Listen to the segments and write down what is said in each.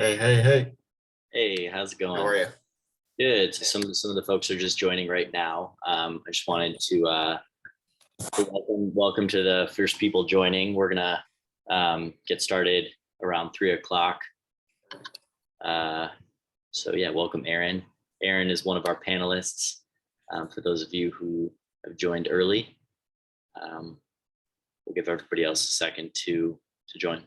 Hey, hey, hey. Hey, how's it How are going? you? Good. So some of the folks are just joining right now. I just wanted to welcome to the first people joining. We're gonna get started around 3 o'clock. Uh, so yeah, welcome Aaron. Aaron is one of our panelists. For those of you who have joined early, um, we'll give everybody else a second to join.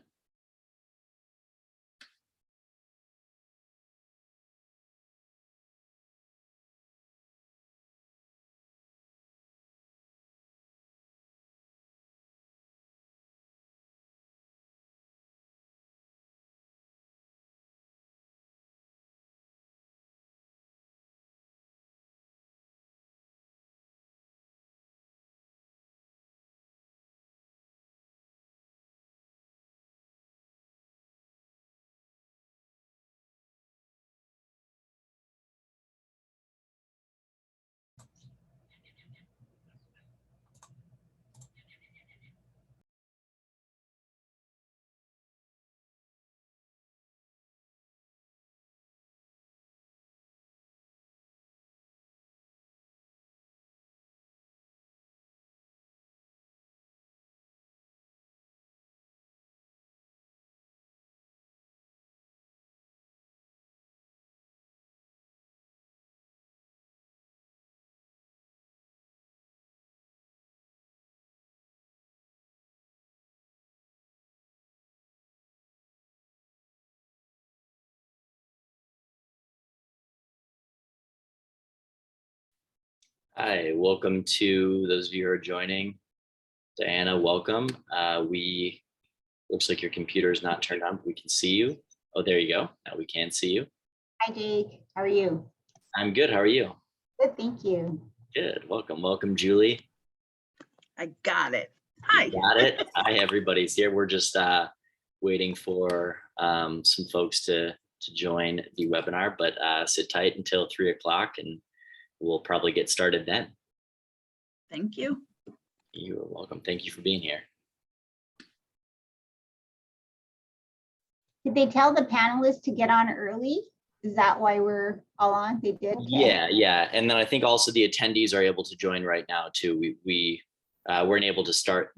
Hi, welcome to those of you who are joining. Diana, welcome. We looks like your computer is not turned on, but we can see you. Oh, there you go. Now we can see you. Hi, Jake. How are you? I'm good. How are you? Good, thank you. Good. Welcome, Julie. I got it. Hi. You got it. Hi, everybody's here. We're just waiting for some folks to join the webinar, but sit tight until 3 o'clock and we'll probably get started then. Thank you. You're welcome. Thank you for being here. Did they tell the panelists to get on early? Is that why we're all on? They did? Okay. Yeah. And then I think also the attendees are able to join right now too. We weren't able to start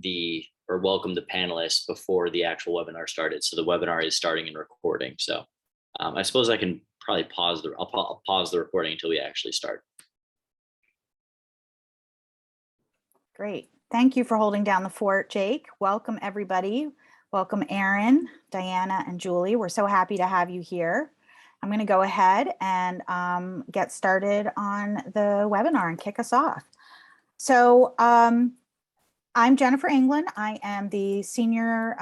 or welcome the panelists before the actual webinar started. So the webinar is starting and recording. So I suppose I can probably I'll pause the recording until we actually start. Great. Thank you for holding down the fort, Jake. Welcome, everybody. Welcome, Aaron, Diana, and Julie. We're so happy to have you here. I'm going to go ahead and get started on the webinar and kick us off. So I'm Jennifer England. I am the Senior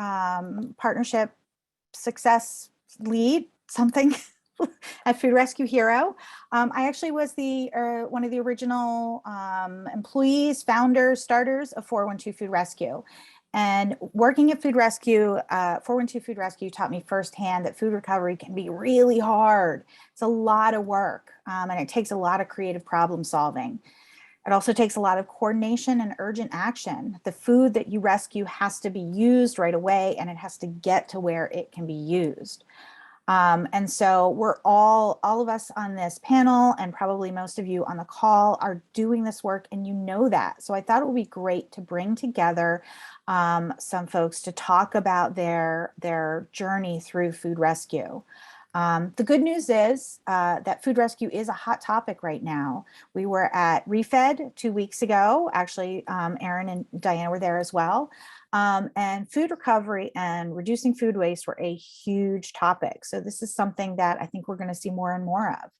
Partnership Success Lead, something at Food Rescue Hero. I actually was one of the original employees, founders, starters of 412 Food Rescue. And working at Food Rescue, 412 Food Rescue taught me firsthand that food recovery can be really hard. It's a lot of work and it takes a lot of creative problem solving. It also takes a lot of coordination and urgent action. The food that you rescue has to be used right away and it has to get to where it can be used. And so we're all of us on this panel and probably most of you on the call are doing this work and you know that. So I thought it would be great to bring together some folks to talk about their journey through food rescue. The good news is that food rescue is a hot topic right now. We were at ReFed 2 weeks ago. Actually, Aaron and Diana were there as well. And food recovery and reducing food waste were a huge topic. So this is something that I think we're going to see more and more of.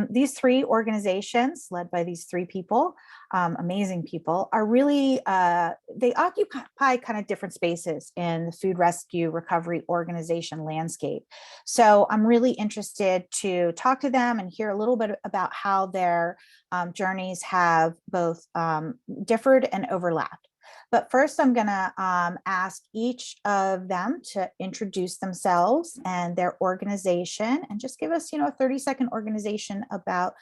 These three organizations led by these three people, amazing people, are really, they occupy kind of different spaces in the food rescue recovery organization landscape. So I'm really interested to talk to them and hear a little bit about how their journeys have both differed and overlapped. But first, I'm going to ask each of them to introduce themselves and their organization and just give us, a 30-second organization about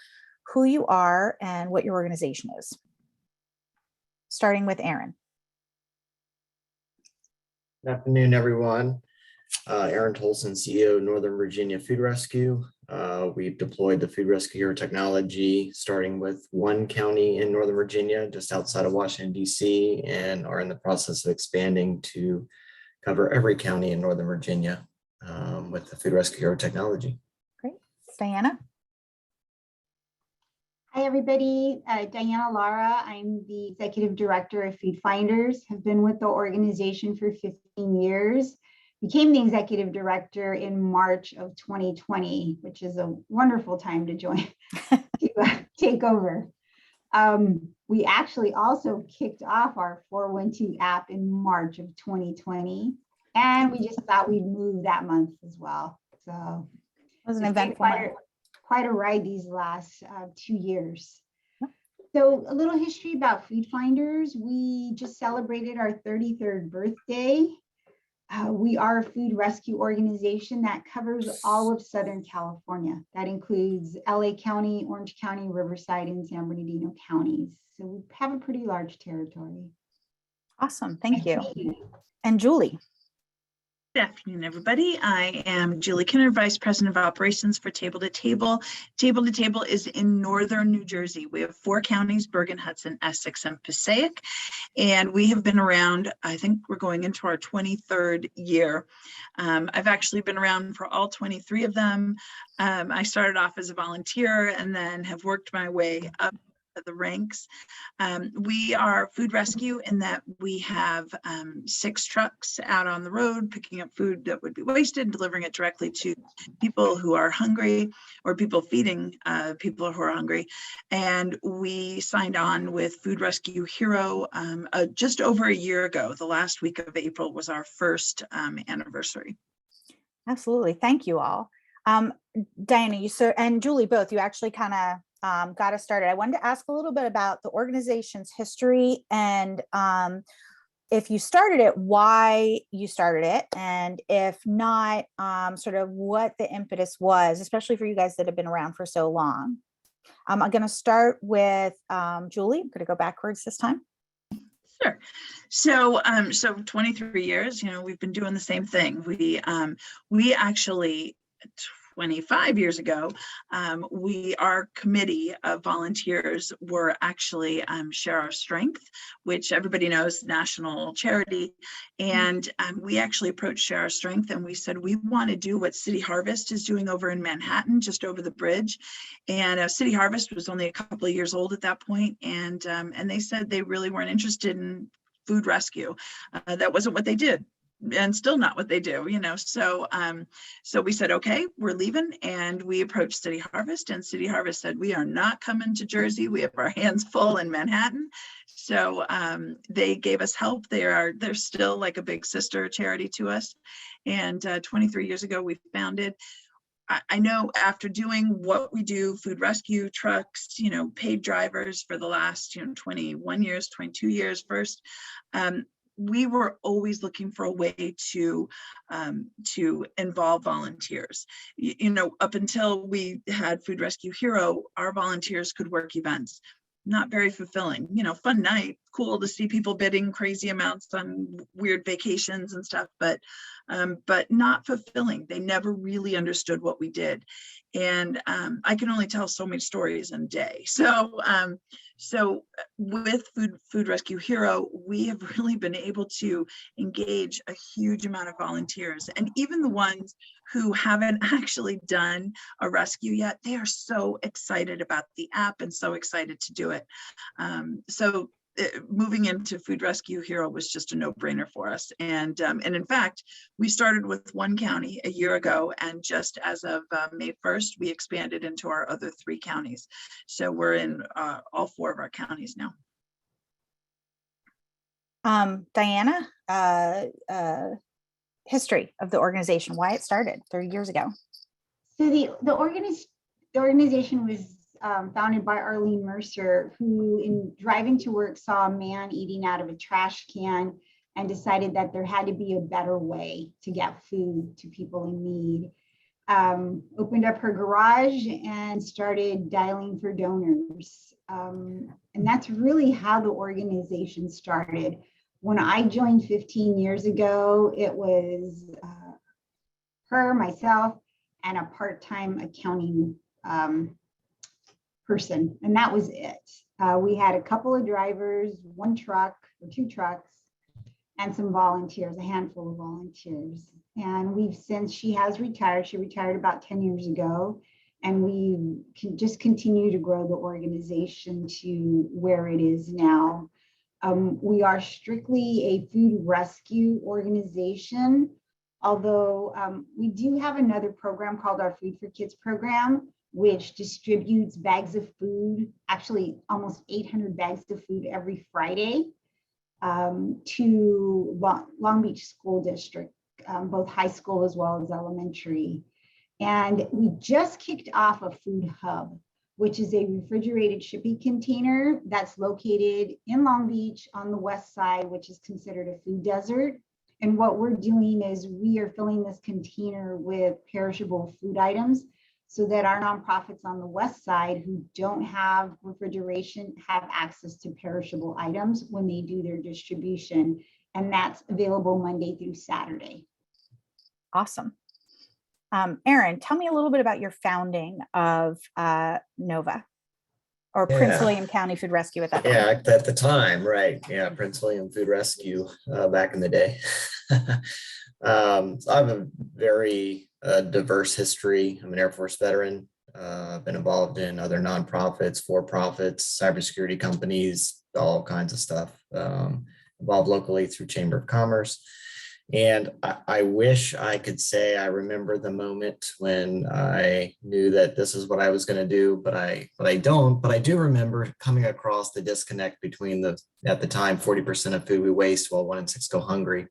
who you are and what your organization is. Starting with Aaron. Good afternoon, everyone. Aaron Tolson, CEO, Northern Virginia Food Rescue. We've deployed the Food Rescue Hero technology, starting with one county in Northern Virginia, just outside of Washington, D.C., and are in the process of expanding to cover every county in Northern Virginia with the Food Rescue Hero technology. Great. Diana? Hi, everybody. Diana Lara. I'm the Executive Director of Food Finders. Have been with the organization for 15 years. Became the Executive Director in March of 2020, which is a wonderful time to join, to take over. We actually also kicked off our 412 app in March of 2020, and we just thought we'd move that month as well. So It was an it's been eventful month. quite a ride these last 2 years. So a little history about Food Finders. We just celebrated our 33rd birthday. We are a food rescue organization that covers all of Southern California. That includes LA County, Orange County, Riverside, and San Bernardino counties. So we have a pretty large territory. Awesome. Thank you. And Julie? Good afternoon, everybody. I am Julie Kinner, Vice President of Operations for Table to Table. Table to Table is in northern New Jersey. We have 4 counties: Bergen, Hudson, Essex, and Passaic. And we have been around, I think we're going into our 23rd year. I've actually been around for all 23 of them. I started off as a volunteer and then have worked my way up the ranks. We are food rescue in that we have 6 trucks out on the road picking up food that would be wasted and delivering it directly to people who are hungry, or people feeding people who are hungry. And we signed on with Food Rescue Hero just over a year ago. The last week of April was our first anniversary. Absolutely. Thank you all. Diana, and Julie, both, you actually kind of got us started. I wanted to ask a little bit about the organization's history, and if you started it, why you started it, and if not, sort of what the impetus was, especially for you guys that have been around for so long. I'm going to start with Julie. I'm going to go backwards this time. Sure. So 23 years, we've been doing the same thing. We actually 25 years ago, our committee of volunteers were actually Share Our Strength, which everybody knows, national charity. And we actually approached Share Our Strength and we said, we want to do what City Harvest is doing over in Manhattan, just over the bridge. And City Harvest was only a couple of years old at that point. And they said they really weren't interested in food rescue. That wasn't what they did. And still not what they do, So we said, okay, we're leaving, and we approached City Harvest, and City Harvest said, we are not coming to Jersey. We have our hands full in Manhattan. So they gave us help. They're still like a big sister charity to us. And 23 years ago, we founded. I know after doing what we do, food rescue trucks, paid drivers for the last 21 years, 22 years first. We were always looking for a way to involve volunteers. Up until we had Food Rescue Hero, our volunteers could work events. Not very fulfilling, fun night, cool to see people bidding crazy amounts on weird vacations and stuff, but not fulfilling. They never really understood what we did. And I can only tell so many stories in a day. So with Food Rescue Hero, we have really been able to engage a huge amount of volunteers, and even the ones who haven't actually done a rescue yet, they are so excited about the app and so excited to do it. Moving into Food Rescue Hero was just a no-brainer for us. And in fact, we started with one county a year ago, and just as of May 1st, we expanded into our other 3 counties. So we're in all 4 of our counties now. Diana, history of the organization, why it started 30 years ago. So the organization was founded by Arlene Mercer, who in driving to work saw a man eating out of a trash can and decided that there had to be a better way to get food to people in need. Opened up her garage and started dialing for donors. And that's really how the organization started. When I joined 15 years ago, it was her, myself, and a part-time accounting person, and that was it. We had a couple of drivers, one truck or two trucks, and some volunteers, a handful of volunteers. And we've since she has retired, she retired about 10 years ago, and we can just continue to grow the organization to where it is now. We are strictly a food rescue organization, although we do have another program called our Food for Kids program, which distributes bags of food, actually almost 800 bags of food every Friday to Long Beach School District, both high school as well as elementary. And we just kicked off a food hub, which is a refrigerated shipping container that's located in Long Beach on the west side, which is considered a food desert. And what we're doing is we are filling this container with perishable food items so that our nonprofits on the west side who don't have refrigeration have access to perishable items when they do their distribution. And that's available Monday through Saturday. Awesome. Erin, tell me a little bit about your founding of NOVA, or Prince William County Food Rescue at that time. Yeah, at the time, right. Yeah, Prince William Food Rescue back in the day. So I have a very diverse history. I'm an Air Force veteran. I've been involved in other nonprofits, for-profits, cybersecurity companies, all kinds of stuff. Involved locally through Chamber of Commerce. And I wish I could say I remember the moment when I knew that this is what I was going to do, but I don't. But I do remember coming across the disconnect between at the time, 40% of food we waste while 1 in 6 go hungry,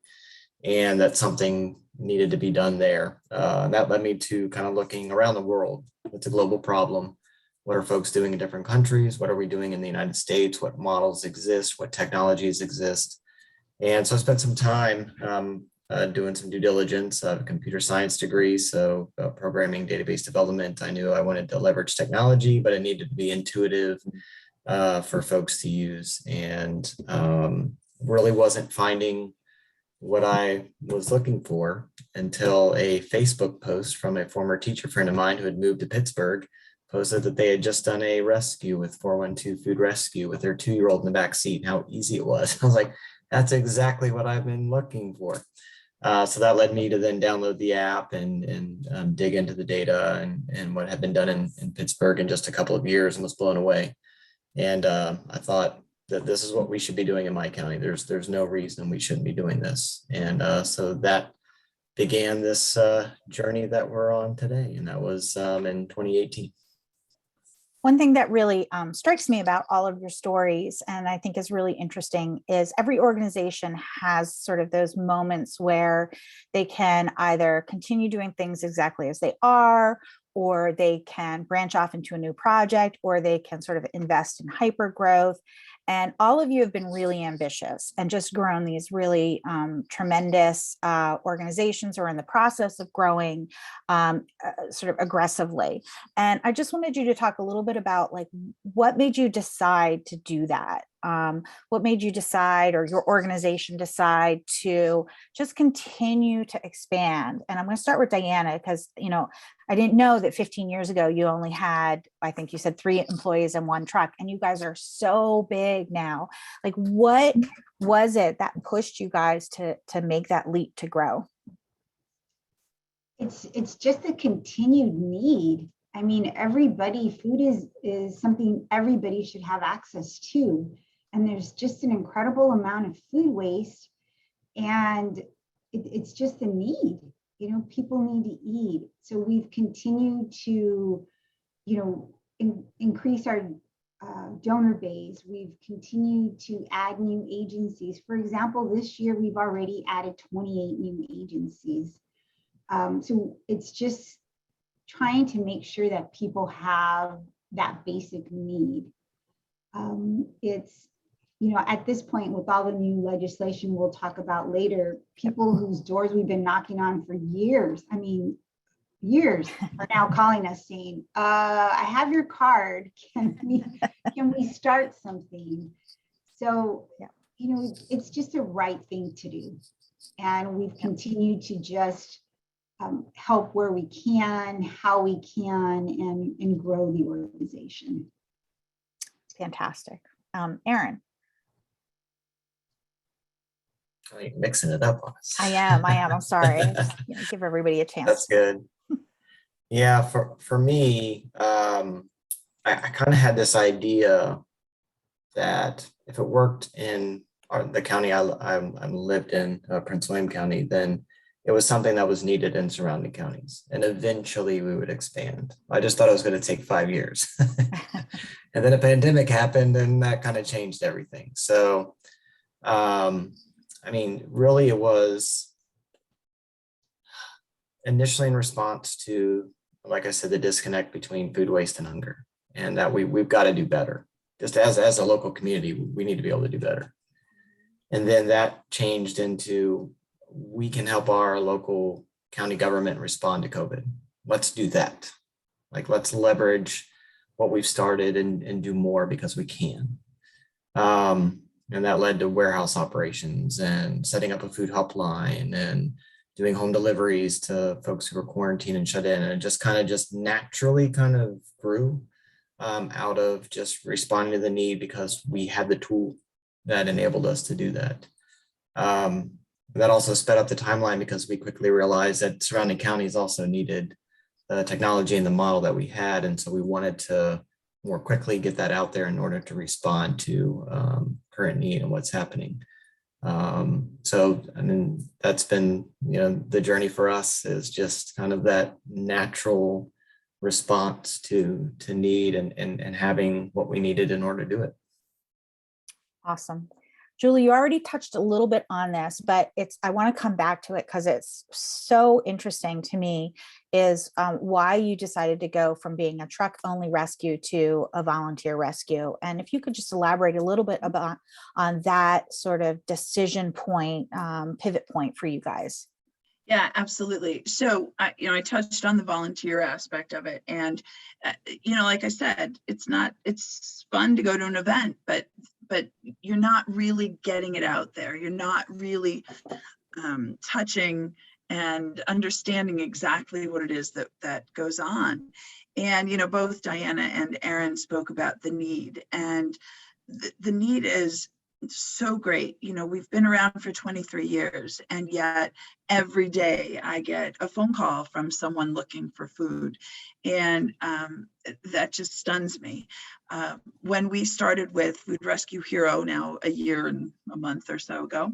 and that something needed to be done there. That led me to kind of looking around the world. It's a global problem. What are folks doing in different countries? What are we doing in the United States? What models exist? What technologies exist? And so I spent some time doing some due diligence. I have a computer science degree, so programming, database development. I knew I wanted to leverage technology, but it needed to be intuitive for folks to use, and really wasn't finding what I was looking for until a Facebook post from a former teacher friend of mine who had moved to Pittsburgh posted that they had just done a rescue with 412 Food Rescue with their 2-year-old in the back seat, and how easy it was. I was like, that's exactly what I've been looking for. So that led me to then download the app and dig into the data and what had been done in Pittsburgh in just a couple of years, and was blown away. And I thought that this is what we should be doing in my county. There's no reason we shouldn't be doing this. And so that began this journey that we're on today. And that was in 2018. One thing that really strikes me about all of your stories, and I think is really interesting, is every organization has sort of those moments where they can either continue doing things exactly as they are, or they can branch off into a new project, or they can sort of invest in hyper growth. And all of you have been really ambitious and just grown these really tremendous organizations, or in the process of growing sort of aggressively. And I just wanted you to talk a little bit about, like, what made you decide to do that? What made you decide, or your organization decide, to just continue to expand? And I'm going to start with Diana, because, you know, I didn't know that 15 years ago you only had, I think you said, 3 employees and 1 truck, and you guys are so big now. Like, what was it that pushed you guys to make that leap to grow? It's just a continued need. I mean, food is something everybody should have access to. And there's just an incredible amount of food waste, and it's just a need. You know, people need to eat. So we've continued to, increase our donor base. We've continued to add new agencies. For example, this year we've already added 28 new agencies. So it's just trying to make sure that people have that basic need. It's, at this point, with all the new legislation we'll talk about later, people whose doors we've been knocking on for years, years, are now calling us saying, I have your card. Can we start something? So, it's just a right thing to do. And we've continued to just help where we can, how we can, and grow the organization. Fantastic. Erin. Oh, you're mixing it up on us. I am. I'm sorry. Just, give everybody a chance. That's good. Yeah, for me, I kind of had this idea that if it worked in the county I lived in, Prince William County, then it was something that was needed in surrounding counties, and eventually we would expand. I just thought it was going to take 5 years. And then a pandemic happened and that kind of changed everything. So, I mean, really it was initially in response to, like I said, the disconnect between food waste and hunger, and that we've got to do better. Just as a local community, we need to be able to do better. And then that changed into, we can help our local county government respond to COVID. Let's do that. Like, let's leverage what we've started and do more because we can. And that led to warehouse operations and setting up a food helpline and doing home deliveries to folks who were quarantined and shut in. And it just naturally grew out of just responding to the need because we had the tool that enabled us to do that. That also sped up the timeline because we quickly realized that surrounding counties also needed the technology and the model that we had. And so we wanted to more quickly get that out there in order to respond to current need and what's happening. So, I mean, that's been, the journey for us is just kind of that natural response to need and having what we needed in order to do it. Awesome. Julie, you already touched a little bit on this, but I want to come back to it because it's so interesting to me is why you decided to go from being a truck only rescue to a volunteer rescue. And if you could just elaborate a little bit on that sort of decision point, pivot point for you guys. Yeah, absolutely. So, I touched on the volunteer aspect of it. And, like I said, it's fun to go to an event, but you're not really getting it out there. You're not really touching and understanding exactly what it is that goes on. And, both Diana and Erin spoke about the need, and the need is so great. We've been around for 23 years, and yet every day I get a phone call from someone looking for food. And that just stuns me. When we started with Food Rescue Hero now a year and a month or so ago,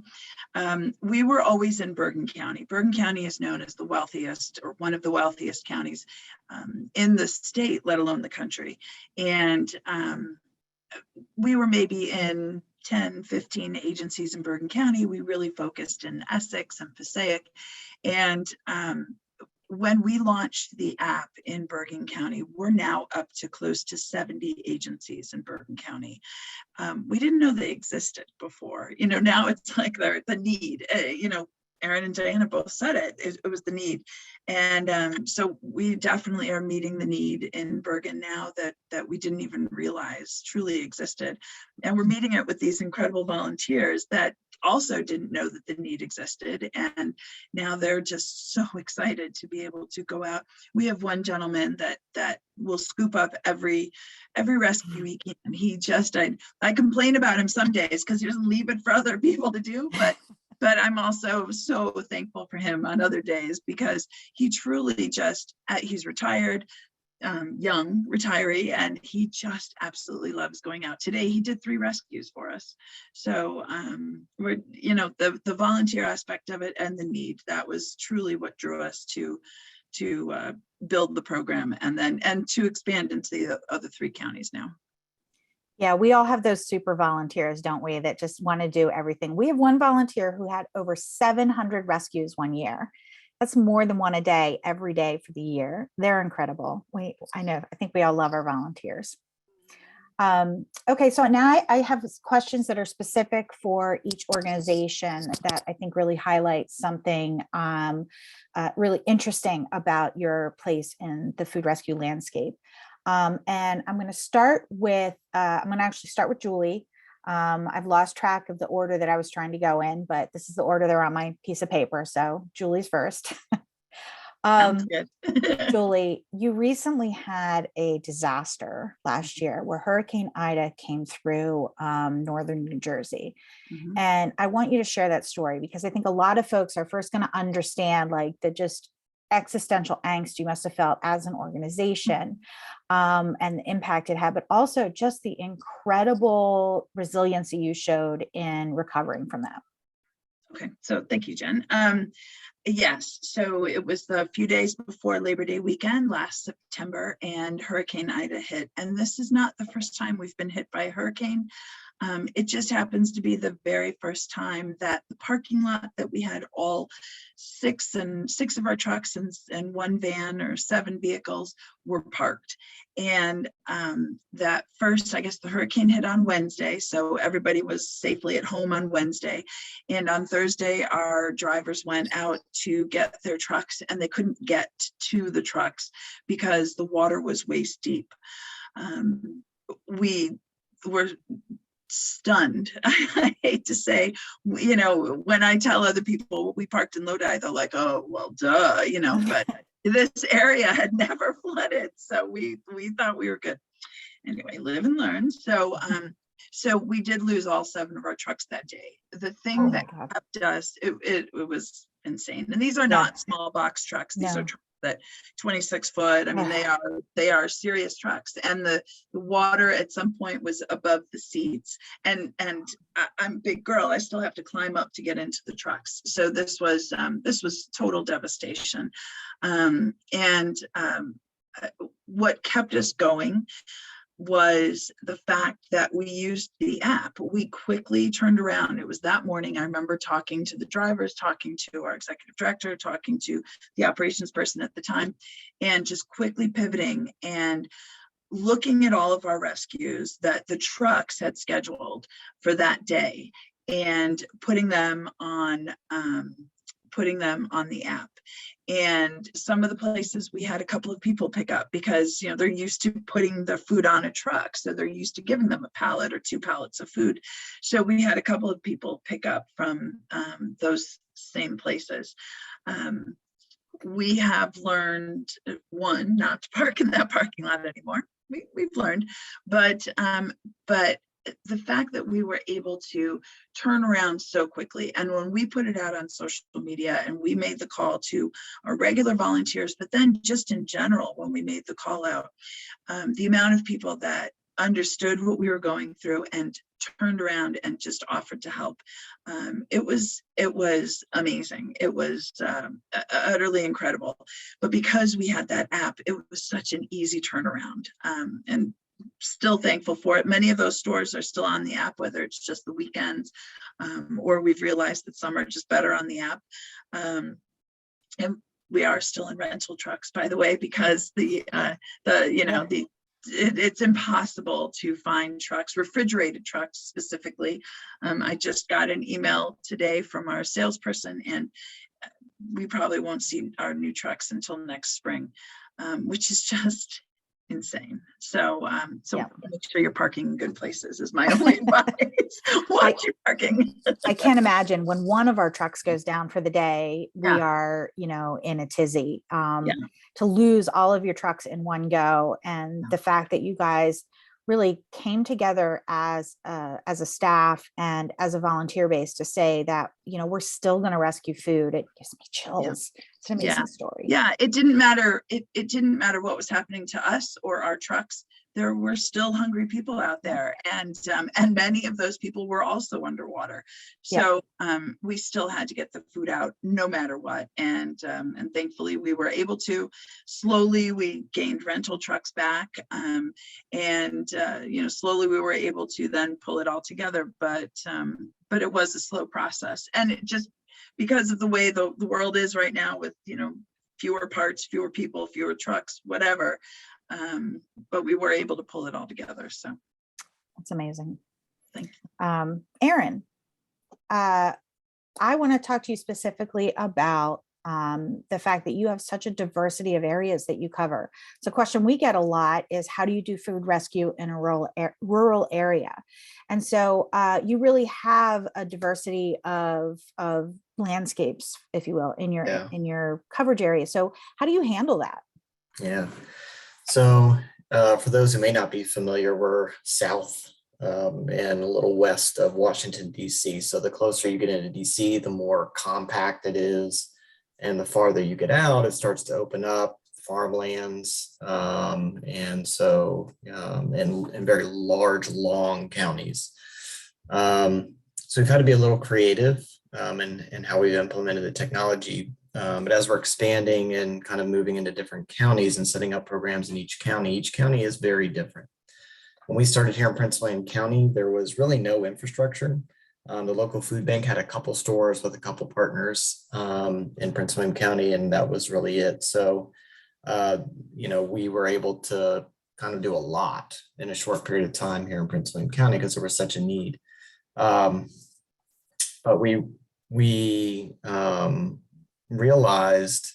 we were always in Bergen County. Bergen County is known as the wealthiest, or one of the wealthiest counties in the state, let alone the country. And we were maybe in 10, 15 agencies in Bergen County. We really focused in Essex and Passaic. And when we launched the app in Bergen County, we're now up to close to 70 agencies in Bergen County. We didn't know they existed before. Now it's like the need. Erin and Diana both said it was the need. And so we definitely are meeting the need in Bergen now that we didn't even realize truly existed. And we're meeting it with these incredible volunteers that also didn't know that the need existed. And now they're just so excited to be able to go out. We have one gentleman that will scoop up every rescue he can. He just, I complain about him some days because he doesn't leave it for other people to do, but I'm also so thankful for him on other days because he truly he's retired, young retiree, and he just absolutely loves going out. Today, he did 3 rescues for us. So we're, the volunteer aspect of it and the need, that was truly what drew us to build the program and to expand into the other 3 counties now. Yeah, we all have those super volunteers, don't we, that just want to do everything. We have one volunteer who had over 700 rescues one year. That's more than one a day, every day for the year. They're incredible. I think we all love our volunteers. Okay, so now I have questions that are specific for each organization that I think really highlights something really interesting about your place in the food rescue landscape. And I'm going to start with, actually start with Julie. I've lost track of the order that I was trying to go in, but this is the order that are on my piece of paper. So Julie's first. Sounds good. Julie, you recently had a disaster last year where Hurricane Ida came through northern New Jersey. Mhm. And I want you to share that story because I think a lot of folks are first going to understand like the just existential angst you must have felt as an organization and the impact it had, but also just the incredible resiliency you showed in recovering from that. Okay, so thank you, Jen. Yes, so it was the few days before Labor Day weekend last September, and Hurricane Ida hit. And this is not the first time we've been hit by a hurricane. It just happens to be the very first time that the parking lot that we had all six of our trucks and one van or 7 vehicles were parked. And that first, I guess the hurricane hit on Wednesday, so everybody was safely at home on Wednesday. And on Thursday, our drivers went out to get their trucks and they couldn't get to the trucks because the water was waist deep. We were stunned. I hate to say, you know, when I tell other people we parked in Lodi, they're like, oh, well, duh, you know, but this area had never flooded. So we thought we were good. Anyway, live and learn. So, so we did lose all 7 of our trucks that day. The thing that kept us, it was insane. And these are not small box trucks. These are trucks that 26 foot. I mean, they are serious trucks. And the water at some point was above the seats. And I'm a big girl. I still have to climb up to get into the trucks. So this was total devastation. What kept us going was the fact that we used the app. We quickly turned around. It was that morning. I remember talking to the drivers, talking to our executive director, talking to the operations person at the time, and just quickly pivoting and looking at all of our rescues that the trucks had scheduled for that day and putting them on the app. And some of the places we had a couple of people pick up because, you know, they're used to putting the food on a truck. So they're used to giving them a pallet or 2 pallets of food. So we had a couple of people pick up from those same places. We have learned, one, not to park in that parking lot anymore. We've learned, but the fact that we were able to turn around so quickly, and when we put it out on social media and we made the call to our regular volunteers, but then just in general, when we made the call out, the amount of people that understood what we were going through and turned around and just offered to help, it was amazing. It was utterly incredible. But because we had that app, it was such an easy turnaround, and still thankful for it. Many of those stores are still on the app, whether it's just the weekends, or we've realized that some are just better on the app. And we are still in rental trucks, by the way, because it's impossible to find trucks, refrigerated trucks specifically. I just got an email today from our salesperson, and we probably won't see our new trucks until next spring, which is just insane. So make sure you're parking in good places is my only advice. Watch your parking. I can't imagine when one of our trucks goes down for the day, we are, you know, in a tizzy. To lose all of your trucks in one go, and the fact that you guys really came together as a staff and as a volunteer base to say that, you know, we're still going to rescue food. It gives me chills. It's an amazing story. Yeah, it didn't matter. It didn't matter what was happening to us or our trucks. There were still hungry people out there, and many of those people were also underwater. So we still had to get the food out no matter what. And thankfully we were able to. Slowly we gained rental trucks back, and slowly we were able to then pull it all together. But it was a slow process, and it just because of the way the world is right now with, you know, fewer parts, fewer people, fewer trucks, whatever. But we were able to pull it all together. So that's amazing. Thank you. Erin, I want to talk to you specifically about the fact that you have such a diversity of areas that you cover. So a question we get a lot is, how do you do food rescue in a rural area? And so you really have a diversity of landscapes, if you will, in your Yeah. in your coverage area. So how do you handle that? Yeah. So for those who may not be familiar, we're south and a little west of Washington, D.C. So the closer you get into D.C., the more compact it is. And the farther you get out, it starts to open up farmlands. And very large, long counties. So we've had to be a little creative in how we've implemented the technology. But as we're expanding and kind of moving into different counties and setting up programs in each county is very different. When we started here in Prince William County, there was really no infrastructure. The local food bank had a couple stores with a couple partners in Prince William County, and that was really it. So, we were able to kind of do a lot in a short period of time here in Prince William County because there was such a need. But we realized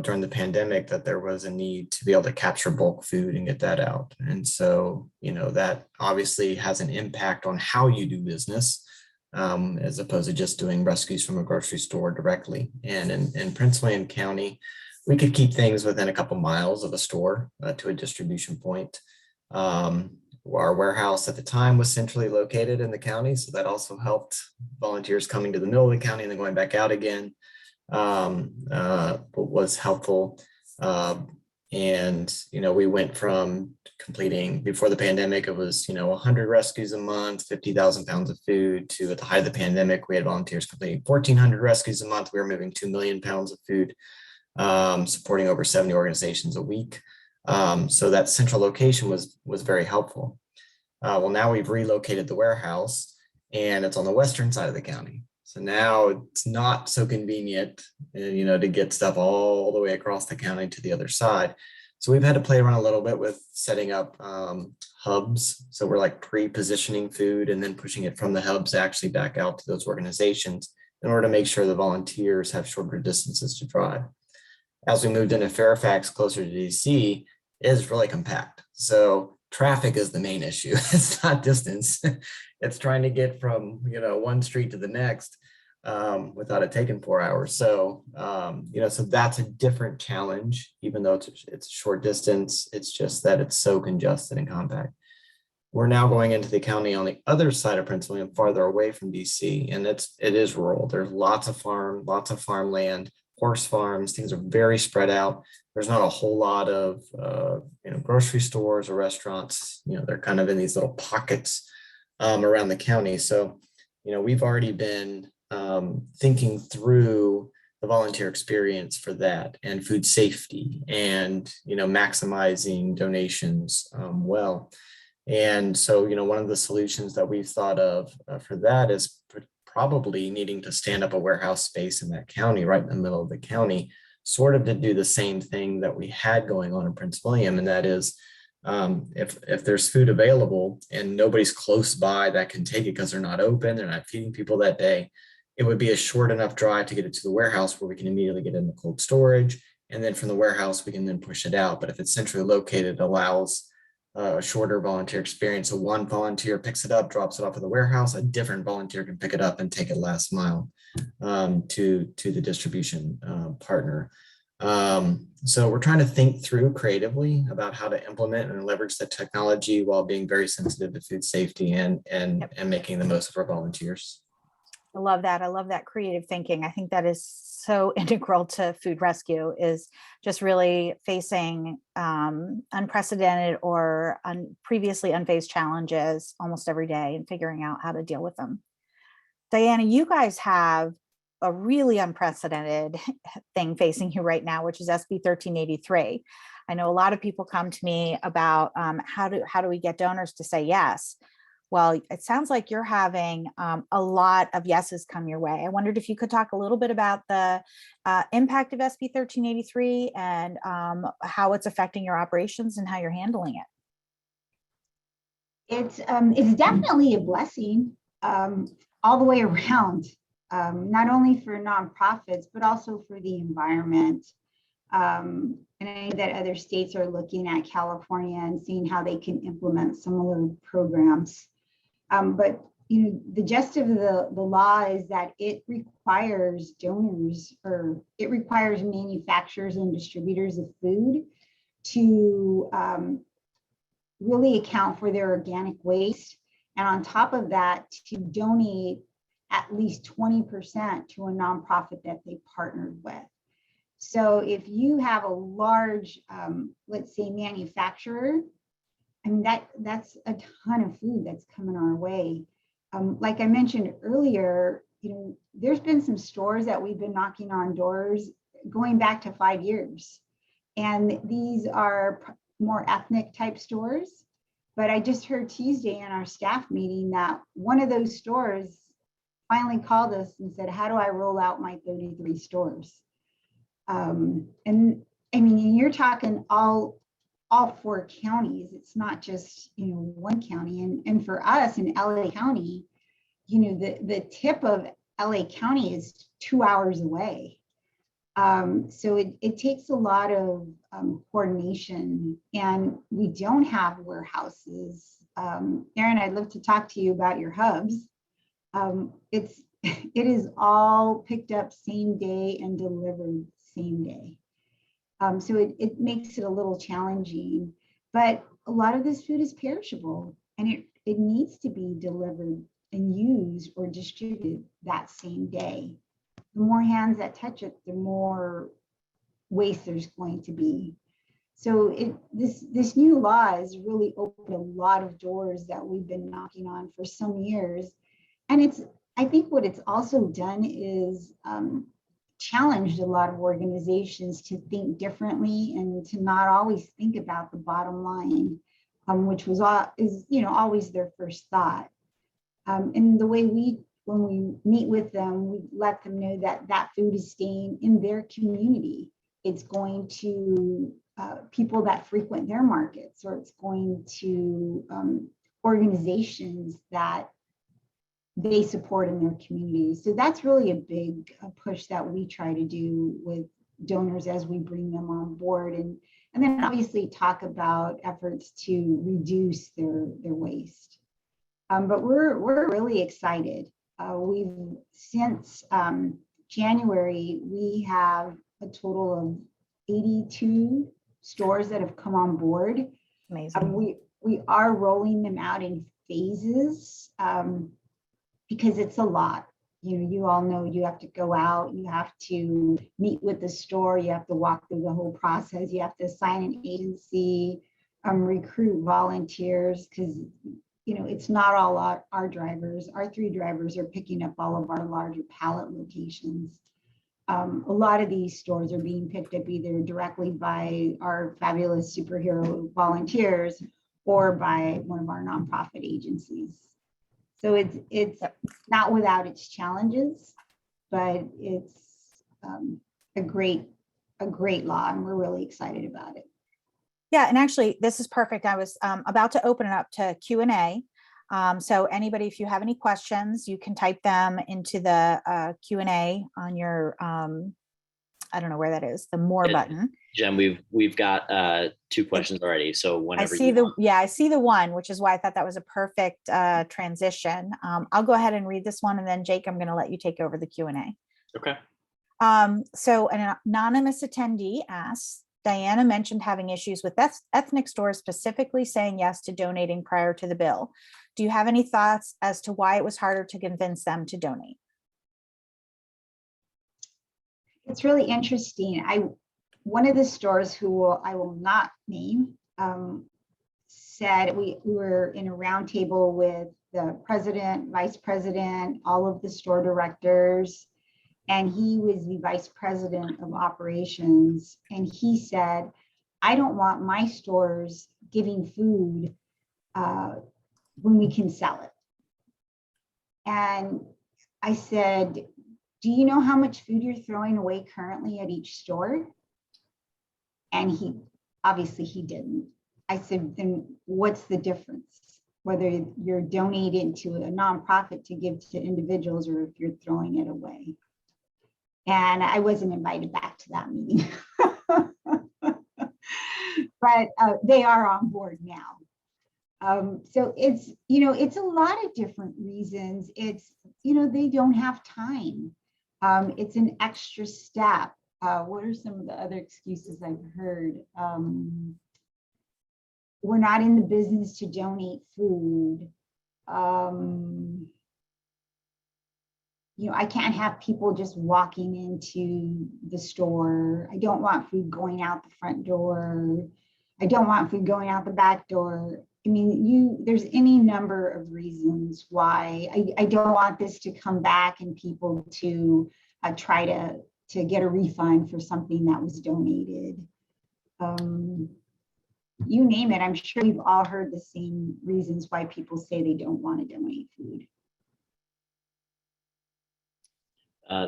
during the pandemic that there was a need to be able to capture bulk food and get that out. And so, that obviously has an impact on how you do business, as opposed to just doing rescues from a grocery store directly. And in Prince William County, we could keep things within a couple miles of a store to a distribution point. Our warehouse at the time was centrally located in the county, so that also helped volunteers coming to the middle of the county and then going back out again. Was helpful. We went from completing before the pandemic, it was, 100 rescues a month, 50,000 pounds of food, to at the height of the pandemic, we had volunteers completing 1,400 rescues a month. We were moving 2 million pounds of food, supporting over 70 organizations a week. So that central location was very helpful. Well, now we've relocated the warehouse and it's on the western side of the county. So now it's not so convenient, to get stuff all the way across the county to the other side. So we've had to play around a little bit with setting up hubs. So we're like pre-positioning food and then pushing it from the hubs actually back out to those organizations in order to make sure the volunteers have shorter distances to drive. As we moved into Fairfax, closer to DC, it is really compact. So traffic is the main issue. It's not distance. It's trying to get from, one street to the next without it taking 4 hours. So, so that's a different challenge, even though it's a short distance. It's just that it's so congested and compact. We're now going into the county on the other side of Prince William, farther away from DC, and it is rural. There's lots of farmland, horse farms. Things are very spread out. There's not a whole lot of grocery stores or restaurants. They're kind of in these little pockets around the county. So, we've already been thinking through the volunteer experience for that and food safety and, maximizing donations well. And so, one of the solutions that we've thought of for that is probably needing to stand up a warehouse space in that county, right in the middle of the county, sort of to do the same thing that we had going on in Prince William. And that is, if there's food available and nobody's close by that can take it because they're not open, they're not feeding people that day, it would be a short enough drive to get it to the warehouse where we can immediately get it in the cold storage. And then from the warehouse, we can then push it out. But if it's centrally located, it allows a shorter volunteer experience. So one volunteer picks it up, drops it off at the warehouse, a different volunteer can pick it up and take it last mile to the distribution partner. So we're trying to think through creatively about how to implement and leverage the technology while being very sensitive to food safety and making the most of our volunteers. I love that. I love that creative thinking. I think that is so integral to food rescue, is just really facing unprecedented or previously unfaced challenges almost every day and figuring out how to deal with them. Diana, you guys have a really unprecedented thing facing you right now, which is SB 1383. I know a lot of people come to me about how do we get donors to say yes? Well, it sounds like you're having a lot of yeses come your way. I wondered if you could talk a little bit about the impact of SB 1383 and how it's affecting your operations and how you're handling it. It's definitely a blessing all the way around, not only for nonprofits, but also for the environment. And I know that other states are looking at California and seeing how they can implement similar programs. But the gist of the law is that it requires donors, or it requires manufacturers and distributors of food to really account for their organic waste. And on top of that, to donate at least 20% to a nonprofit that they partnered with. So if you have a large, let's say, manufacturer, I mean, that's a ton of food that's coming our way. Like I mentioned earlier, there's been some stores that we've been knocking on doors going back to 5 years. And these are more ethnic type stores. But I just heard Tuesday in our staff meeting that one of those stores finally called us and said, how do I roll out my 33 stores? And I mean, you're talking all 4 counties. It's not just, one county. And for us in LA County, the tip of LA County is 2 hours away. So it takes a lot of coordination, and we don't have warehouses. Erin, I'd love to talk to you about your hubs. It is all picked up same day and delivered same day. So it makes it a little challenging, but a lot of this food is perishable, and it needs to be delivered and used or distributed that same day. The more hands that touch it, the more waste there's going to be. So this new law has really opened a lot of doors that we've been knocking on for some years. And I think what it's also done is challenged a lot of organizations to think differently and to not always think about the bottom line, which is always their first thought. And the way when we meet with them, we let them know that food is staying in their community. It's going to people that frequent their markets, or it's going to organizations that they support in their communities. So that's really a big push that we try to do with donors as we bring them on board, and then obviously talk about efforts to reduce their waste. But we're really excited. We've since January, we have a total of 82 stores that have come on board. Amazing. We are rolling them out in phases because it's a lot. You all know you have to go out, you have to meet with the store, you have to walk through the whole process, you have to assign an agency, recruit volunteers, because it's not all our drivers. Our 3 drivers are picking up all of our larger pallet locations. A lot of these stores are being picked up either directly by our fabulous superhero volunteers or by one of our nonprofit agencies. So it's not without its challenges, but it's a great law, and we're really excited about it. Yeah, and actually, this is perfect. I was about to open it up to Q&A. So anybody, if you have any questions, you can type them into the Q&A on your, I don't know where that is, the more button. Jen, we've got 2 questions already. So whenever I see the one, which is why I thought that was a perfect transition. I'll go ahead and read this one, and then Jake, I'm going to let you take over the Q&A. Okay. So an anonymous attendee asks, Diana mentioned having issues with ethnic stores specifically saying yes to donating prior to the bill. Do you have any thoughts as to why it was harder to convince them to donate? It's really interesting. One of the stores I will not name said we were in a roundtable with the president, vice president, all of the store directors, and he was the vice president of operations. And he said, I don't want my stores giving food when we can sell it. And I said, do you know how much food you're throwing away currently at each store? And he didn't. I said, then what's the difference? Whether you're donating to a nonprofit to give to individuals or if you're throwing it away. And I wasn't invited back to that meeting. But they are on board now. So it's a lot of different reasons. It's, they don't have time. It's an extra step. What are some of the other excuses I've heard? We're not in the business to donate food. I can't have people just walking into the store. I don't want food going out the front door. I don't want food going out the back door. I mean, there's any number of reasons why I don't want this to come back and people to try to get a refund for something that was donated. You name it. I'm sure we've all heard the same reasons why people say they don't want to donate food.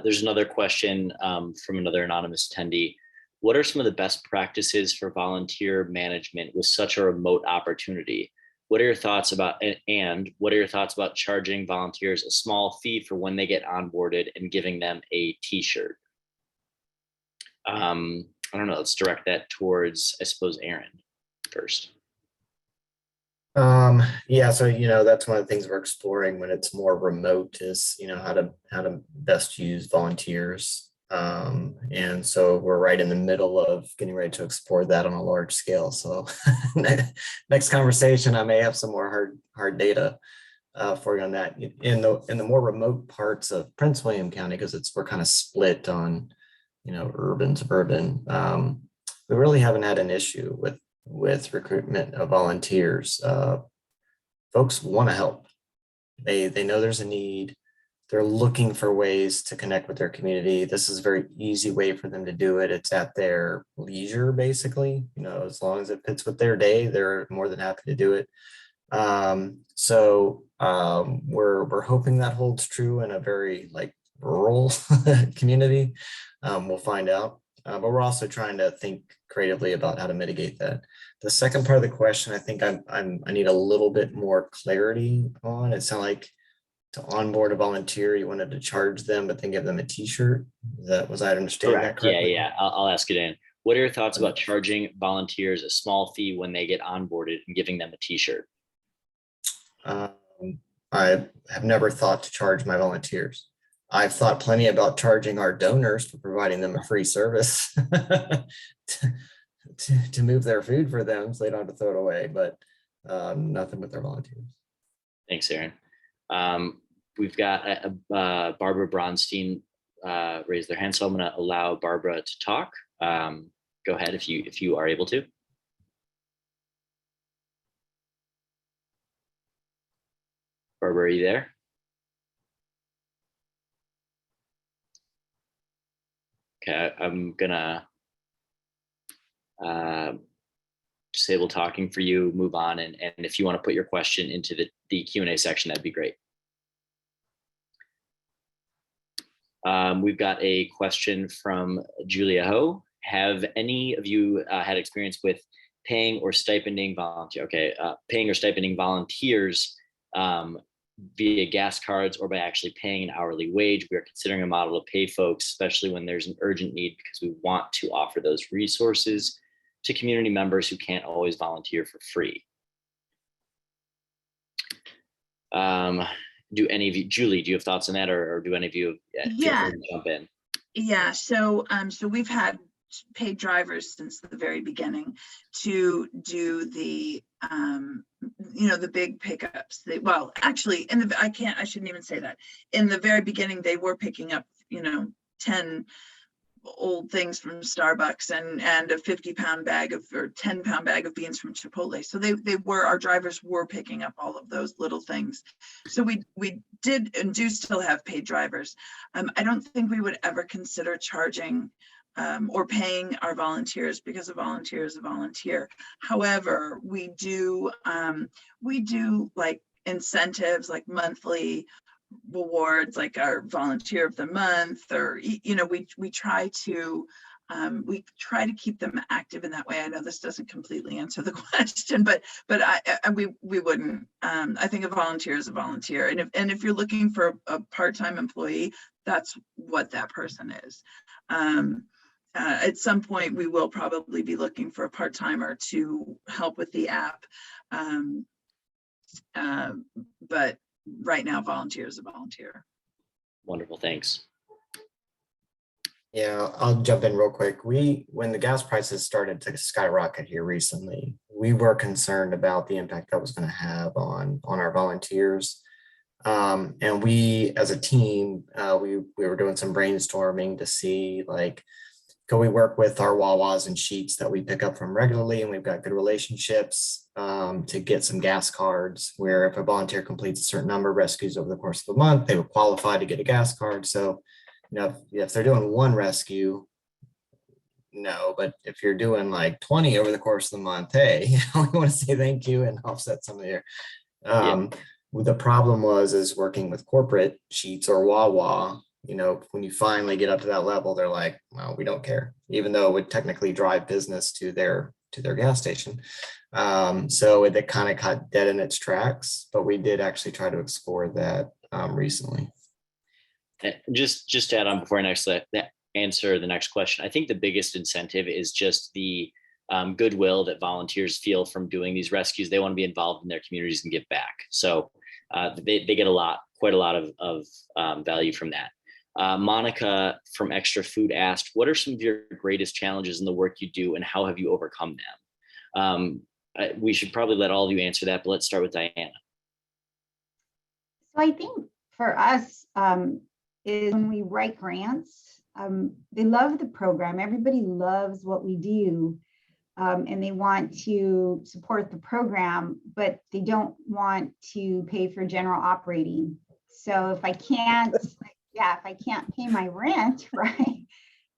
There's another question from another anonymous attendee. What are some of the best practices for volunteer management with such a remote opportunity? What are your thoughts about, and what are your thoughts about charging volunteers a small fee for when they get onboarded and giving them a t-shirt? I don't know, let's direct that towards, I suppose, Aaron first. Yeah, so that's one of the things we're exploring when it's more remote is how to best use volunteers. And so we're right in the middle of getting ready to explore that on a large scale. So next conversation, I may have some more hard data for you on that. In the more remote parts of Prince William County, because we're kind of split on urban, suburban. We really haven't had an issue with recruitment of volunteers. Folks want to help. They know there's a need. They're looking for ways to connect with their community. This is a very easy way for them to do it. It's at their leisure, basically. As long as it fits with their day, they're more than happy to do it. So we're hoping that holds true in a very rural community. We'll find out. But we're also trying to think creatively about how to mitigate that. The second part of the question, I think I need a little bit more clarity on. It sounded like to onboard a volunteer, you wanted to charge them, but then give them a t-shirt. Was I understanding that correctly? Yeah. I'll ask it in. What are your thoughts about charging volunteers a small fee when they get onboarded and giving them a t-shirt? I have never thought to charge my volunteers. I've thought plenty about charging our donors for providing them a free service to move their food for them so they don't have to throw it away, but nothing with their volunteers. Thanks, Aaron. We've got Barbara Bronstein raised their hand, so I'm going to allow Barbara to talk. Go ahead if you are able to. Barbara, are you there? Okay, I'm gonna disable talking for you, move on, and if you want to put your question into the Q&A section, that'd be great. We've got a question from Julia Ho. Have any of you had experience with paying or stipending volunteers via gas cards or by actually paying an hourly wage? We are considering a model to pay folks, especially when there's an urgent need, because we want to offer those resources to community members who can't always volunteer for free. Do any of you, Julie, do you have thoughts on that, or do any of you jump in? Yeah, so we've had paid drivers since the very beginning to do the the big pickups. Well, actually, I shouldn't even say that. In the very beginning, they were picking up 10 old things from Starbucks and a 50-pound bag or 10-pound bag of beans from Chipotle. So our drivers were picking up all of those little things. So we did and do still have paid drivers. I don't think we would ever consider charging or paying our volunteers, because a volunteer is a volunteer. However, we do like incentives, like monthly rewards, like our volunteer of the month, or we try to keep them active in that way. I know this doesn't completely answer the question, but we wouldn't. I think a volunteer is a volunteer, and if you're looking for a part-time employee, that's what that person is. At some point, we will probably be looking for a part-timer to help with the app. But right now, volunteer is a volunteer. Wonderful, thanks. Yeah, I'll jump in real quick. When the gas prices started to skyrocket here recently, we were concerned about the impact that was going to have on our volunteers. And we, as a team, we were doing some brainstorming to see, like, can we work with our Wawas and Sheets that we pick up from regularly, and we've got good relationships, to get some gas cards where if a volunteer completes a certain number of rescues over the course of the month, they would qualify to get a gas card. So, if they're doing one rescue, no, but if you're doing like 20 over the course of the month, hey, we want to say thank you and offset some of your. The problem is working with corporate Sheets or Wawa. When you finally get up to that level, they're like, well, we don't care, even though it would technically drive business to their gas station. So it kind of got dead in its tracks, but we did actually try to explore that recently. Just to add on before I answer the next question, I think the biggest incentive is just the goodwill that volunteers feel from doing these rescues. They want to be involved in their communities and give back. So they get quite a lot of value from that. Monica from Extra Food asked, what are some of your greatest challenges in the work you do and how have you overcome them? We should probably let all of you answer that, but let's start with Diana. So I think for us, is when we write grants, they love the program. Everybody loves what we do, and they want to support the program, but they don't want to pay for general operating. So if I can't pay my rent, right?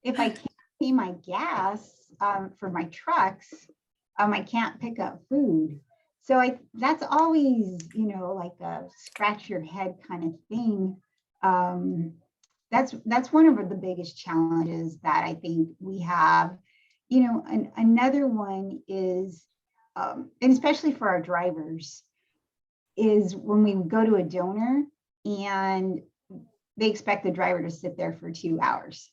If I can't pay my gas for my trucks, I can't pick up food. So that's always, like a scratch your head kind of thing. That's one of the biggest challenges that I think we have. Another one is, and especially for our drivers, is when we go to a donor and they expect the driver to sit there for 2 hours.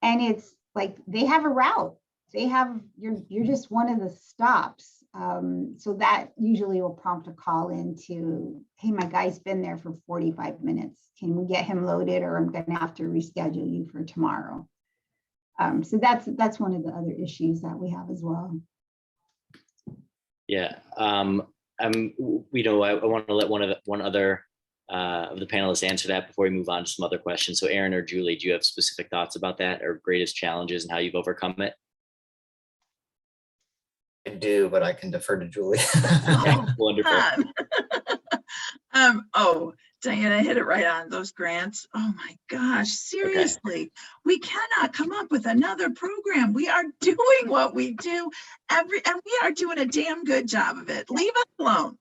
And it's like, they have a route. You're just one of the stops. So that usually will prompt a call into, hey, my guy's been there for 45 minutes. Can we get him loaded, or I'm going to have to reschedule you for tomorrow? So that's one of the other issues that we have as well. Yeah. I want to let one other of the panelists answer that before we move on to some other questions. So Aaron or Julie, do you have specific thoughts about that, or greatest challenges and how you've overcome it? I do, but I can defer to Julie. Wonderful. Diana hit it right on those grants. Oh my gosh, seriously, we cannot come up with another program. We are doing what we do and we are doing a damn good job of it. Leave us alone.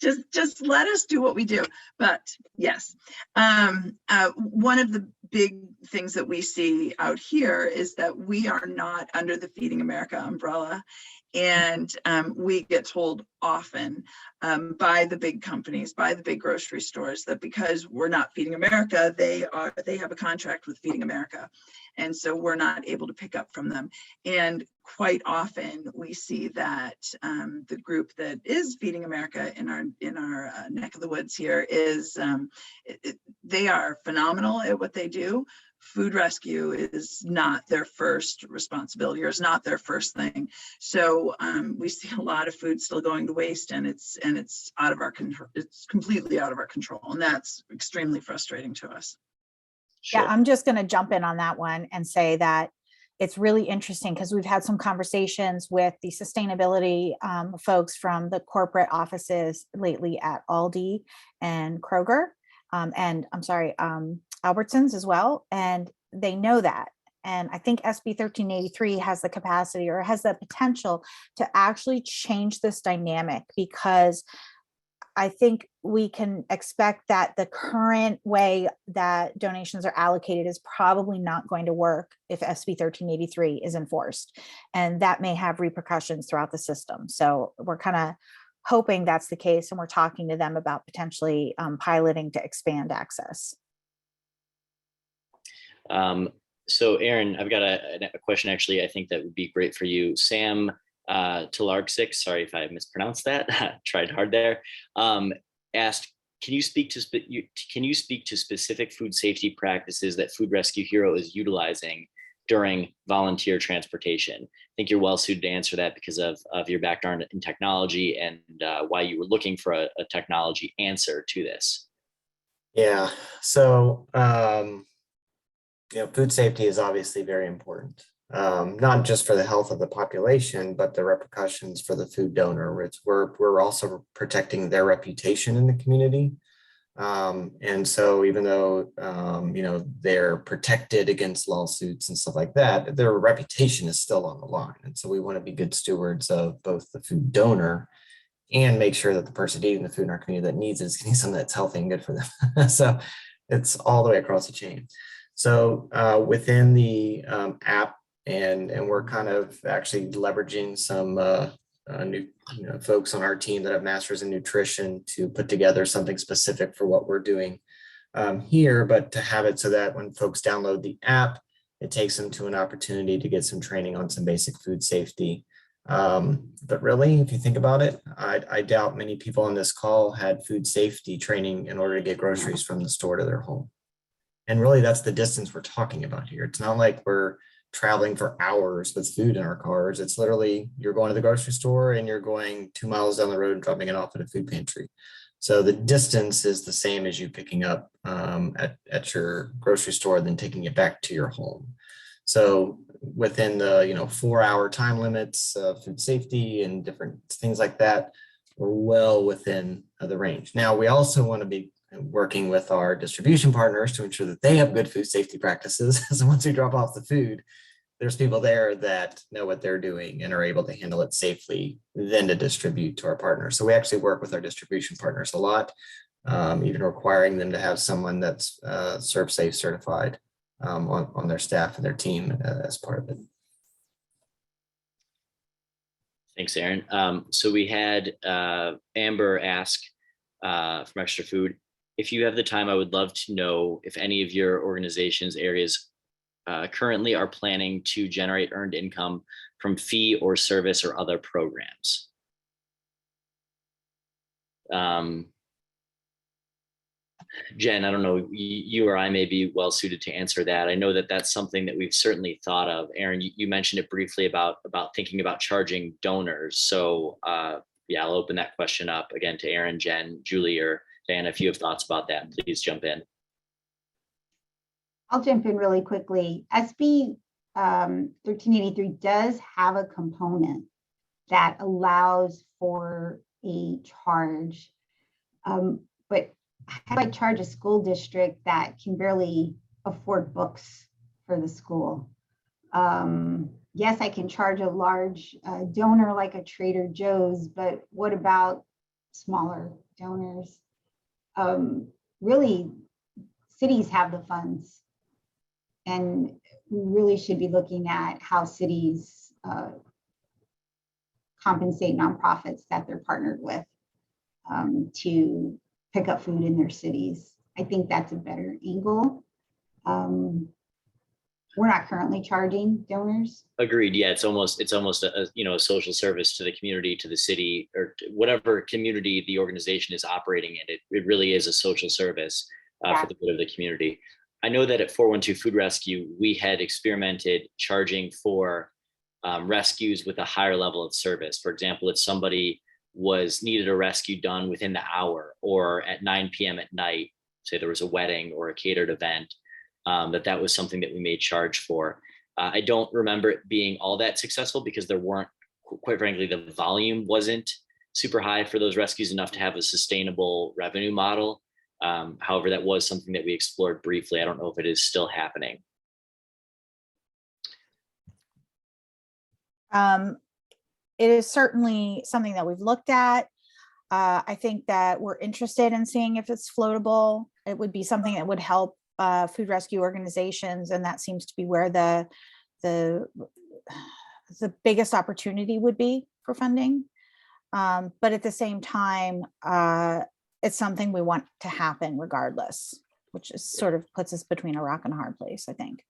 Just let us do what we do. But yes, one of the big things that we see out here is that we are not under the Feeding America umbrella. And we get told often by the big companies, by the big grocery stores, that because we're not Feeding America, they have a contract with Feeding America, and so we're not able to pick up from them. And quite often we see that the group that is Feeding America in our neck of the woods here is they are phenomenal at what they do. Food rescue is not their first responsibility, or is not their first thing. So we see a lot of food still going to waste, and it's out of our control. It's completely out of our control, and that's extremely frustrating to us. Sure. Yeah, I'm just going to jump in on that one and say that it's really interesting because we've had some conversations with the sustainability folks from the corporate offices lately at Aldi and Kroger, and Albertsons as well. And they know that. And I think SB 1383 has the capacity, or has the potential, to actually change this dynamic, because I think we can expect that the current way that donations are allocated is probably not going to work if SB 1383 is enforced. And that may have repercussions throughout the system. So we're kind of hoping that's the case. And we're talking to them about potentially piloting to expand access. So Aaron, I've got a question, actually, I think that would be great for you. Sam Talarksik, sorry if I mispronounced that, tried hard there, asked, can you speak to specific food safety practices that Food Rescue Hero is utilizing during volunteer transportation? I think you're well suited to answer that because of your background in technology and why you were looking for a technology answer to this. Yeah, so food safety is obviously very important, not just for the health of the population, but the repercussions for the food donor. We're also protecting their reputation in the community. And so even though, they're protected against lawsuits and stuff like that, their reputation is still on the line. And so we want to be good stewards of both the food donor and make sure that the person eating the food in our community that needs it is getting something that's healthy and good for them. So it's all the way across the chain. So within the app, and we're kind of actually leveraging some new folks on our team that have masters in nutrition to put together something specific for what we're doing here, but to have it so that when folks download the app, it takes them to an opportunity to get some training on some basic food safety. But really, if you think about it, I doubt many people on this call had food safety training in order to get groceries from the store to their home. And really, that's the distance we're talking about here. It's not like we're traveling for hours with food in our cars. It's literally, you're going to the grocery store and you're going 2 miles down the road and dropping it off at a food pantry. So the distance is the same as you picking up at your grocery store, then taking it back to your home. So within the 4-hour time limits, food safety and different things like that, we're well within the range. Now, we also want to be working with our distribution partners to ensure that they have good food safety practices. So once we drop off the food, there's people there that know what they're doing and are able to handle it safely, then to distribute to our partners. So we actually work with our distribution partners a lot, even requiring them to have someone that's ServSafe certified on their staff and their team as part of it. Thanks, Aaron. So we had Amber ask from Extra Food, if you have the time, I would love to know if any of your organization's areas currently are planning to generate earned income from fee or service or other programs. Jen, I don't know, you or I may be well suited to answer that. I know that that's something that we've certainly thought of. Aaron, you mentioned it briefly about thinking about charging donors. So yeah, I'll open that question up again to Aaron, Jen, Julie, or Diana. If you have thoughts about that, please jump in. I'll jump in really quickly. SB 1383 does have a component that allows for a charge, but how do I charge a school district that can barely afford books for the school? Yes, I can charge a large donor like a Trader Joe's, but what about smaller donors? Really, cities have the funds, and we really should be looking at how cities compensate nonprofits that they're partnered with to pick up food in their cities. I think that's a better angle. We're not currently charging donors. Agreed. Yeah, it's almost a social service to the community, to the city, or to whatever community the organization is operating in. It really is a social service for the good of the community. I know that at 412 Food Rescue, we had experimented charging for rescues with a higher level of service. For example, if somebody needed a rescue done within the hour, or at 9 p.m. at night, say there was a wedding or a catered event, that was something that we made charge for. I don't remember it being all that successful because there weren't, quite frankly, the volume wasn't super high for those rescues enough to have a sustainable revenue model. However, that was something that we explored briefly. I don't know if it is still happening. It is certainly something that we've looked at. I think that we're interested in seeing if it's floatable. It would be something that would help food rescue organizations, and that seems to be where the biggest opportunity would be for funding. But at the same time, it's something we want to happen regardless, which is sort of puts us between a rock and a hard place, I think.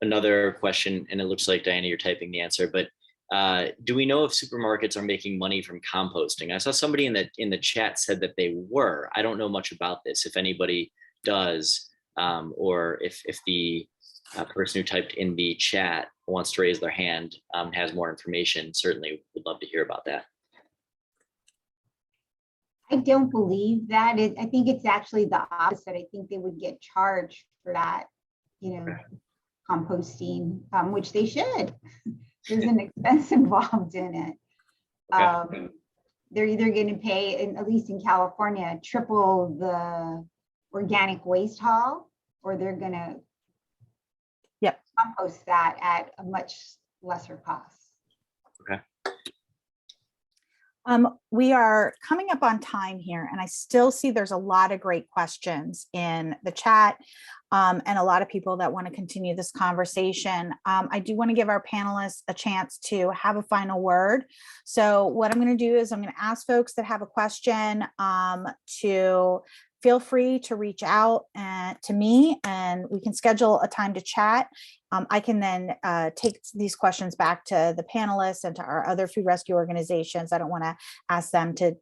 Another question, and it looks like Diana, you're typing the answer, but Do we know if supermarkets are making money from composting? I saw somebody in the chat said that they were. I don't know much about this. If anybody does, or if the person who typed in the chat wants to raise their hand, has more information, certainly would love to hear about that. I don't believe that. I think it's actually the opposite. I think they would get charged for that, composting, which they should. There's an expense involved in it. Okay. They're either going to pay, at least in California, triple the organic waste haul, or they're going to compost that at a much lesser cost. Okay. We are coming up on time here, and I still see there's a lot of great questions in the chat, and a lot of people that want to continue this conversation. I do want to give our panelists a chance to have a final word. So what I'm going to do is I'm going to ask folks that have a question to feel free to reach out to me, and we can schedule a time to chat. I can then take these questions back to the panelists and to our other food rescue organizations. I don't want to ask them to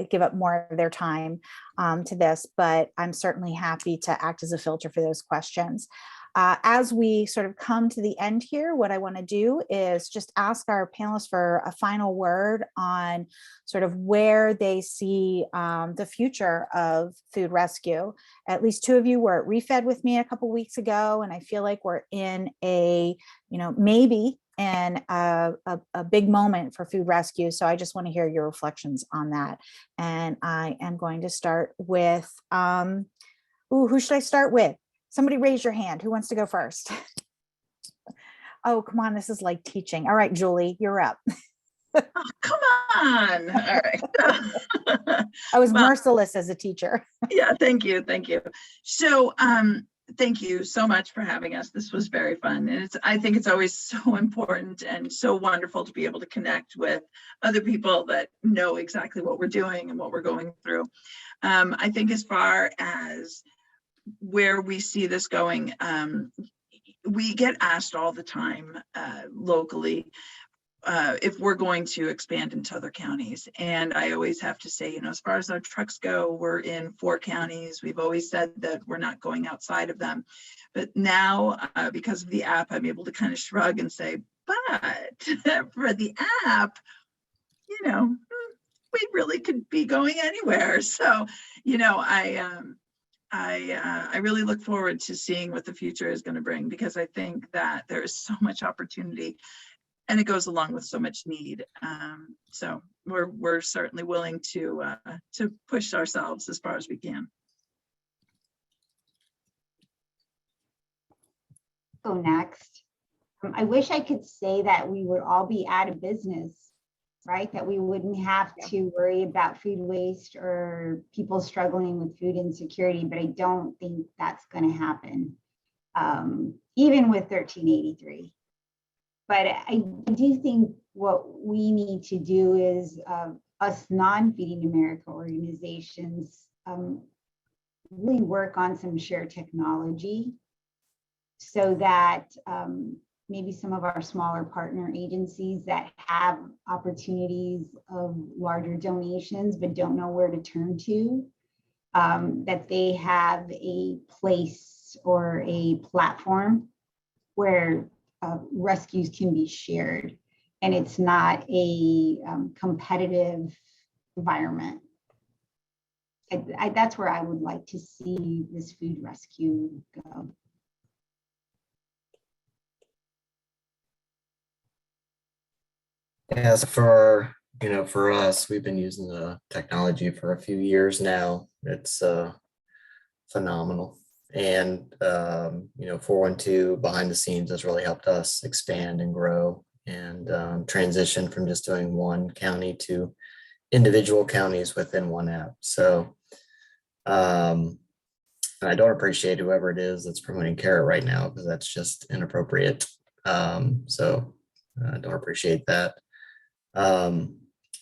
give up more of their time to this, but I'm certainly happy to act as a filter for those questions. As we sort of come to the end here, what I want to do is just ask our panelists for a final word on sort of where they see the future of food rescue. At least two of you were at Refed with me a couple weeks ago, and I feel like we're in a, maybe in a big moment for food rescue. So I just want to hear your reflections on that. And I am going to start with, who should I start with? Somebody raise your hand. Who wants to go first? Oh, come on. This is like teaching. All right, Julie, you're up. Oh, come on. All right. I was merciless as a teacher. Yeah, thank you. Thank you. So thank you so much for having us. This was very fun. And I think it's always so important and so wonderful to be able to connect with other people that know exactly what we're doing and what we're going through. I think as far as where we see this going, we get asked all the time locally if we're going to expand into other counties. And I always have to say, as far as our trucks go, we're in 4 counties. We've always said that we're not going outside of them. But now, because of the app, I'm able to kind of shrug and say, but for the app, we really could be going anywhere. So, I really look forward to seeing what the future is going to bring, because I think that there is so much opportunity and it goes along with so much need. So we're certainly willing to push ourselves as far as we can. Go next. I wish I could say that we would all be out of business, right? That we wouldn't have to worry about food waste or people struggling with food insecurity, but I don't think that's going to happen, even with 1383. But I do think what we need to do is us non-Feeding America organizations really work on some shared technology so that maybe some of our smaller partner agencies that have opportunities of larger donations but don't know where to turn to, that they have a place or a platform where rescues can be shared and it's not a competitive environment. That's where I would like to see this food rescue go. As for us, we've been using the technology for a few years now. It's phenomenal. And 412 behind the scenes has really helped us expand and grow and transition from just doing one county to individual counties within one app. So I don't appreciate whoever it is that's promoting carrot right now, because that's just inappropriate. So I don't appreciate that.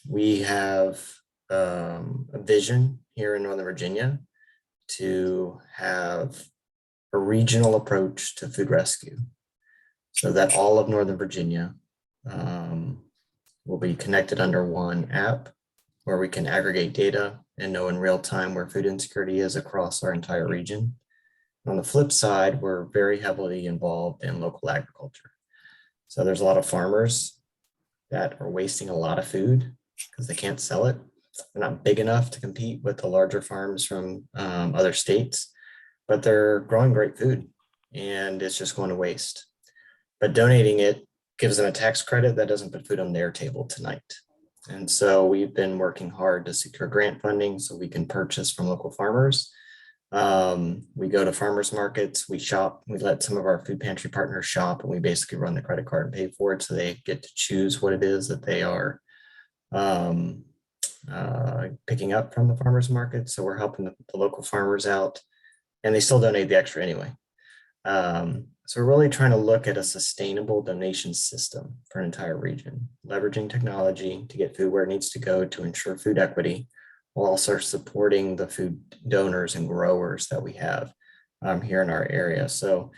We have a vision here in Northern Virginia to have a regional approach to food rescue so that all of Northern Virginia will be connected under one app where we can aggregate data and know in real time where food insecurity is across our entire region. On the flip side, we're very heavily involved in local agriculture. So there's a lot of farmers that are wasting a lot of food because they can't sell it. They're not big enough to compete with the larger farms from other states, but they're growing great food and it's just going to waste. But donating it gives them a tax credit that doesn't put food on their table tonight. And so we've been working hard to secure grant funding so we can purchase from local farmers. We go to farmers markets, we shop, we let some of our food pantry partners shop, and we basically run the credit card and pay for it. So they get to choose what it is that they are picking up from the farmers market. So we're helping the local farmers out, and they still donate the extra anyway. So we're really trying to look at a sustainable donation system for an entire region, leveraging technology to get food where it needs to go to ensure food equity, while also supporting the food donors and growers that we have here in our area. So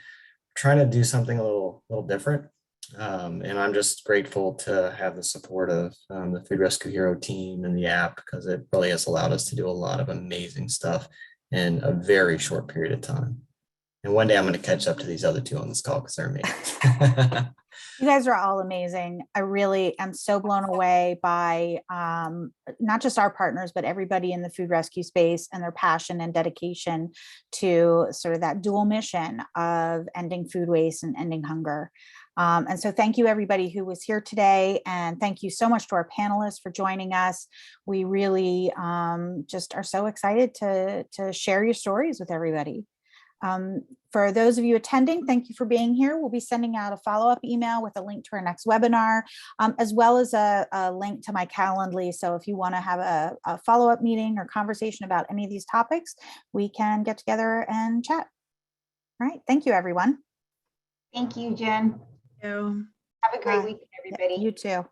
trying to do something a little different. And I'm just grateful to have the support of the Food Rescue Hero team and the app, because it really has allowed us to do a lot of amazing stuff in a very short period of time. And one day I'm going to catch up to these other two on this call because they're amazing. You guys are all amazing. I really am so blown away by not just our partners, but everybody in the food rescue space and their passion and dedication to sort of that dual mission of ending food waste and ending hunger. And so thank you everybody who was here today. And thank you so much to our panelists for joining us. We really just are so excited to share your stories with everybody. For those of you attending, thank you for being here. We'll be sending out a follow-up email with a link to our next webinar, as well as a link to my Calendly. So if you want to have a follow-up meeting or conversation about any of these topics, we can get together and chat. All right. Thank you, everyone. Thank you, Jen. So, Have a great weekend, everybody. You too.